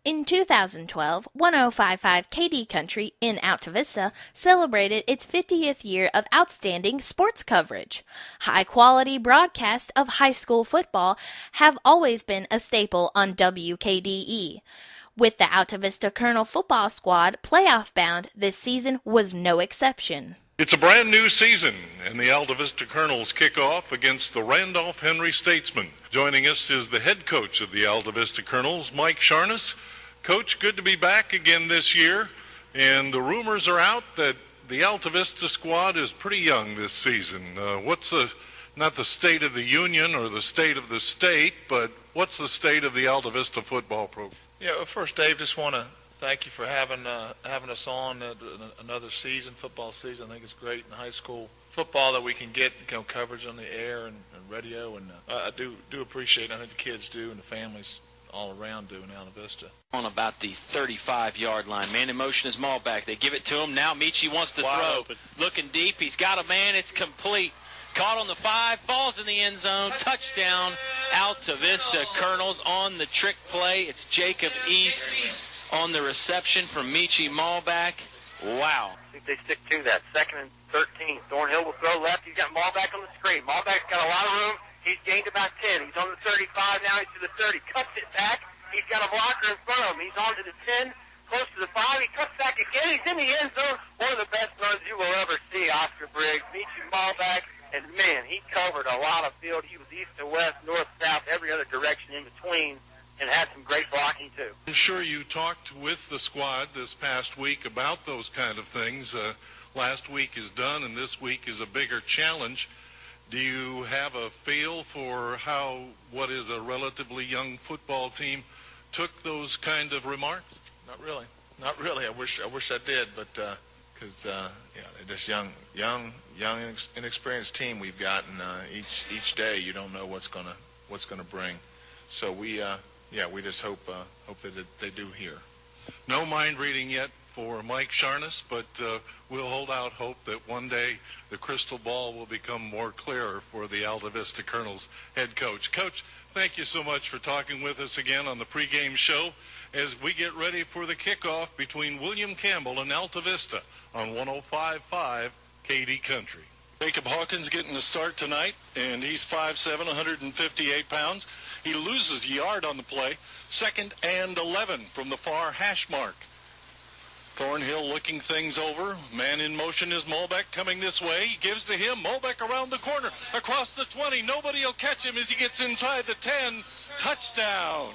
In 2012, 1055 KD Country in Alta Vista celebrated its 50th year of outstanding sports coverage. High-quality broadcasts of high school football have always been a staple on WKDE. With the Alta Vista Colonel football squad playoff bound, this season was no exception. It's a brand new season, and the Alta Vista Colonels kick off against the Randolph Henry Statesmen. Joining us is the head coach of the Alta Vista Colonels, Mike Sharness. Coach, good to be back again this year, and the rumors are out that the Alta Vista squad is pretty young this season. What's not the state of the union or the state of the state, but what's the state of the Alta Vista football program? Yeah, well, first, Dave, just want to thank you for having us on another season, football season. I think it's great in high school football that we can get coverage on the air and radio, and I do appreciate it. I think the kids do and the families all around do in Alta Vista. On about the 35-yard line. Man in motion is Malback. They give it to him. Now Michi wants to throw. Open. Looking deep. He's got a man. It's complete. Caught on the 5. Falls in the end zone. Touchdown. Alta Vista Colonels on the trick play. It's Jacob East on the reception from Michi Malback. Wow. I think they stick to that. 2nd and 13. Thornhill will throw left. He's got Malback on the screen. Malback's got a lot of room. He's gained about 10. He's on the 35 now. He's to the 30. Cuts it back. He's got a blocker in front of him. He's on to the 10, close to the 5. He cuts back again. He's in the end zone. One of the best runs you will ever see, Oscar Briggs. Michi Malback. And, man, he covered a lot of field. He was east to west, north, south, every other direction in between, and had some great blocking, too. I'm sure you talked with the squad this past week about those kind of things. Last week is done, and this week is a bigger challenge. Do you have a feel for how what is a relatively young football team took those kind of remarks? Not really. I wish I did, but because they're just young, inexperienced team we've got, and each day you don't know what's gonna bring. So we just hope that they do hear. No mind reading yet for Mike Sharness, but we'll hold out hope that one day the crystal ball will become more clearer for the Alta Vista Colonels head coach. Coach, thank you so much for talking with us again on the pregame show as we get ready for the kickoff between William Campbell and Alta Vista on 105.5 KD Country. Jacob Hawkins getting the start tonight, and he's 5'7", 158 pounds. He loses a yard on the play, 2nd and 11 from the far hash mark. Thornhill looking things over. Man in motion is Malbeck coming this way. He gives to him. Malbeck around the corner, across the 20. Nobody will catch him as he gets inside the 10. Touchdown.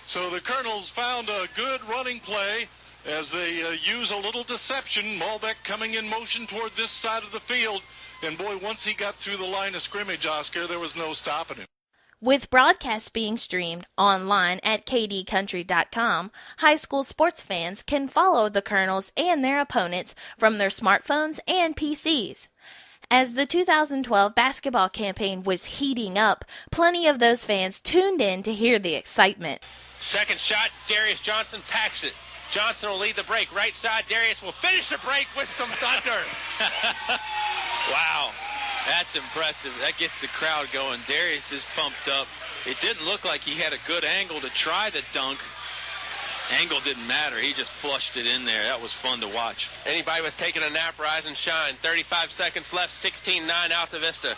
So the Colonels found a good running play as they use a little deception. Malbeck coming in motion toward this side of the field. And boy, once he got through the line of scrimmage, Oscar, there was no stopping him. With broadcasts being streamed online at kdcountry.com, high school sports fans can follow the Colonels and their opponents from their smartphones and PCs. As the 2012 basketball campaign was heating up, plenty of those fans tuned in to hear the excitement. Second shot, Darius Johnson packs it. Johnson will lead the break. Right side, Darius will finish the break with some thunder. Wow. That's impressive. That gets the crowd going. Darius is pumped up. It didn't look like he had a good angle to try the dunk. Angle didn't matter. He just flushed it in there. That was fun to watch. Anybody was taking a nap, rise and shine. 35 seconds left, 16-9 Alta Vista.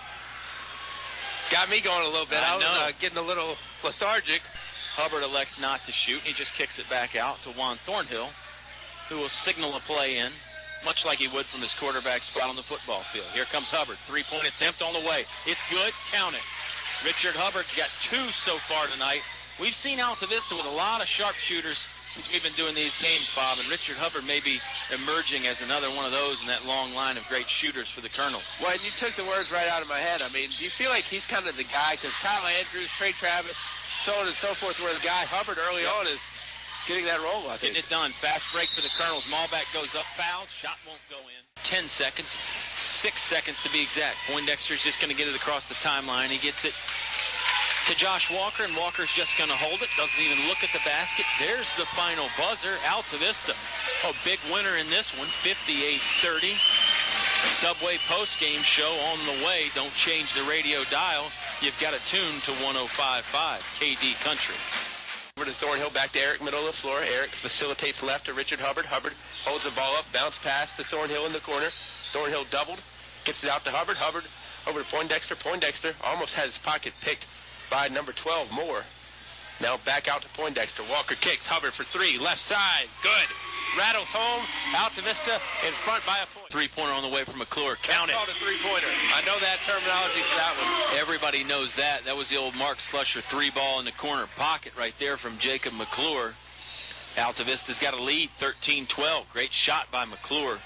Got me going a little bit. I was getting a little lethargic. Hubbard elects not to shoot. He just kicks it back out to Juan Thornhill, who will signal a play in, much like he would from his quarterback spot on the football field. Here comes Hubbard. 3-point attempt on the way. It's good. Count it. Richard Hubbard's got 2 so far tonight. We've seen Alta Vista with a lot of sharpshooters since we've been doing these games, Bob, and Richard Hubbard may be emerging as another one of those in that long line of great shooters for the Colonels. Well, you took the words right out of my head. I mean, do you feel like he's kind of the guy? Because Tyler Andrews, Trey Travis, so on and so forth, where the guy Hubbard early on is getting that role, I think. Getting it done. Fast break for the Colonels. Malback goes up, fouled. Shot won't go in. 10 seconds. 6 seconds to be exact. Poindexter's just going to get it across the timeline. He gets it to Josh Walker, and Walker's just going to hold it. Doesn't even look at the basket. There's the final buzzer. Alta Vista, a big winner in this one, 58-30. Subway postgame show on the way. Don't change the radio dial. You've got to tune to 105.5 KD Country. Over to Thornhill, back to Eric, middle of the floor. Eric facilitates left to Richard Hubbard. Hubbard holds the ball up, bounce pass to Thornhill in the corner. Thornhill doubled, gets it out to Hubbard. Hubbard over to Poindexter. Poindexter almost had his pocket picked by number 12, Moore. Now back out to Poindexter. Walker kicks. Hubbard for three. Left side. Good. Rattles home. Out to Vista. In front by a point. Three-pointer on the way from McClure. Count it. Called a three-pointer. I know that terminology for that one. Everybody knows that. That was the old Mark Slusher three-ball in the corner pocket right there from Jacob McClure. Alta Vista's got a lead, 13-12. Great shot by McClure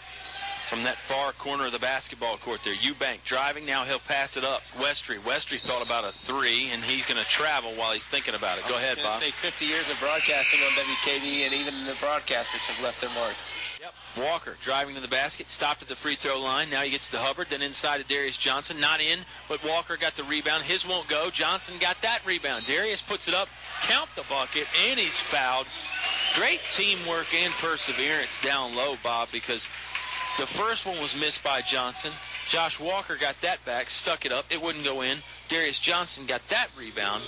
from that far corner of the basketball court there. Eubank driving. Now he'll pass it up. Westry. Westry thought about a three, and he's going to travel while he's thinking about it. Go ahead, Bob. I was going to say 50 years of broadcasting on WKB, and even the broadcasters have left their mark. Yep. Walker driving to the basket, stopped at the free throw line. Now he gets to Hubbard, then inside to Darius Johnson. Not in, but Walker got the rebound. His won't go. Johnson got that rebound. Darius puts it up, count the bucket, and he's fouled. Great teamwork and perseverance down low, Bob, because the first one was missed by Johnson. Josh Walker got that back, stuck it up. It wouldn't go in. Darius Johnson got that rebound.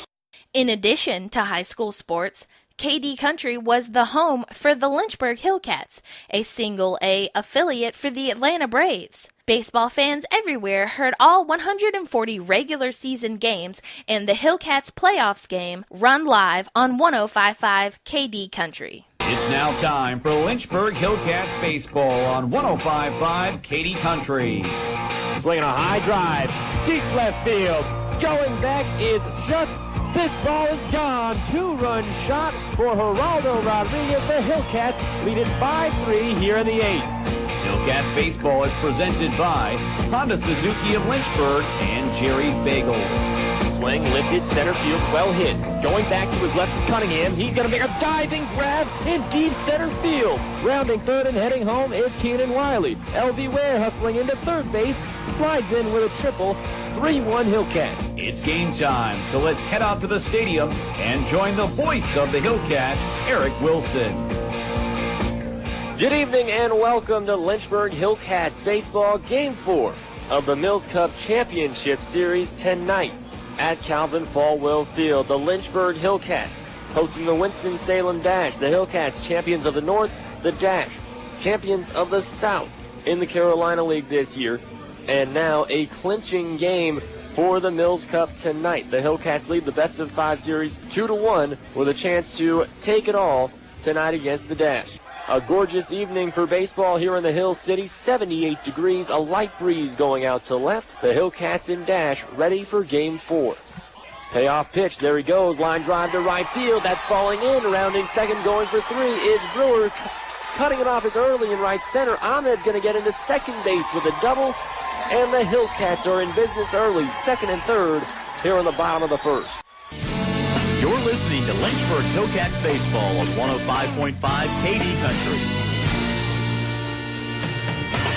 In addition to high school sports, KD Country was the home for the Lynchburg Hillcats, a single-A affiliate for the Atlanta Braves. Baseball fans everywhere heard all 140 regular season games and the Hillcats playoffs game run live on 105.5 KD Country. It's now time for Lynchburg Hillcats baseball on 105.5 KD Country. Swinging a high drive, deep left field. Going back is Schutz. This ball is gone. Two-run shot for Geraldo Rodriguez. The Hillcats lead it 5-3 here in the 8th. Hillcats baseball is presented by Honda Suzuki of Lynchburg and Jerry's Bagels. Swing lifted, center field, well hit. Going back to his left is Cunningham. He's going to make a diving grab in deep center field. Rounding third and heading home is Keenan Wiley. L.V. Ware hustling into third base, slides in with a triple. 3-1 Hillcats. It's game time, so let's head out to the stadium and join the voice of the Hillcats, Eric Wilson. Good evening and welcome to Lynchburg Hillcats baseball game 4 of the Mills Cup Championship Series tonight at Calvin Falwell Field. The Lynchburg Hillcats hosting the Winston-Salem Dash. The Hillcats champions of the North, the Dash champions of the South in the Carolina League this year. And now a clinching game for the Mills Cup tonight. The Hillcats lead the best of 5 series 2-1 with a chance to take it all tonight against the Dash. A gorgeous evening for baseball here in the Hill City. 78 degrees, a light breeze going out to left. The Hillcats in Dash ready for game 4. Payoff pitch, there he goes. Line drive to right field. That's falling in. Rounding second, going for 3 is Brewer. Cutting it off is early in right center. Ahmed's going to get into second base with a double. And the Hillcats are in business early, second and third, here on the bottom of the first. You're listening to Lynchburg Hillcats baseball on 105.5 KD Country.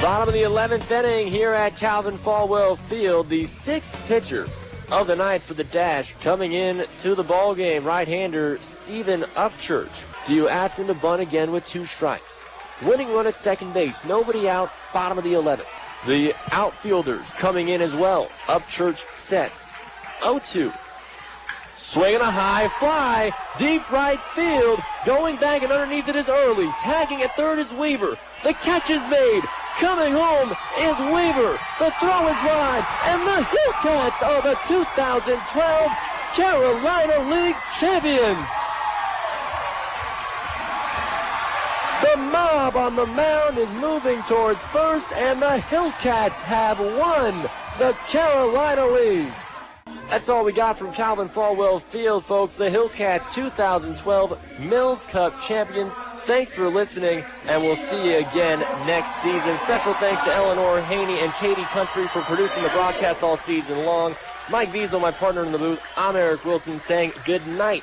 Bottom of the 11th inning here at Calvin Falwell Field. The 6th pitcher of the night for the Dash coming in to the ball game. Right-hander Stephen Upchurch. Do you ask him to bunt again with 2 strikes? Winning run at second base. Nobody out. Bottom of the 11th. The outfielders coming in as well. Upchurch sets. 0-2. Swinging a high fly, deep right field. Going back and underneath it is Early. Tagging at third is Weaver. The catch is made. Coming home is Weaver. The throw is wide. And the Hillcats are the 2012 Carolina League champions. The mob on the mound is moving towards first, and the Hillcats have won the Carolina League. That's all we got from Calvin Falwell Field, folks. The Hillcats 2012 Mills Cup champions. Thanks for listening, and we'll see you again next season. Special thanks to Eleanor Haney and KD Country for producing the broadcast all season long. Mike Wiesel, my partner in the booth. I'm Eric Wilson saying good night.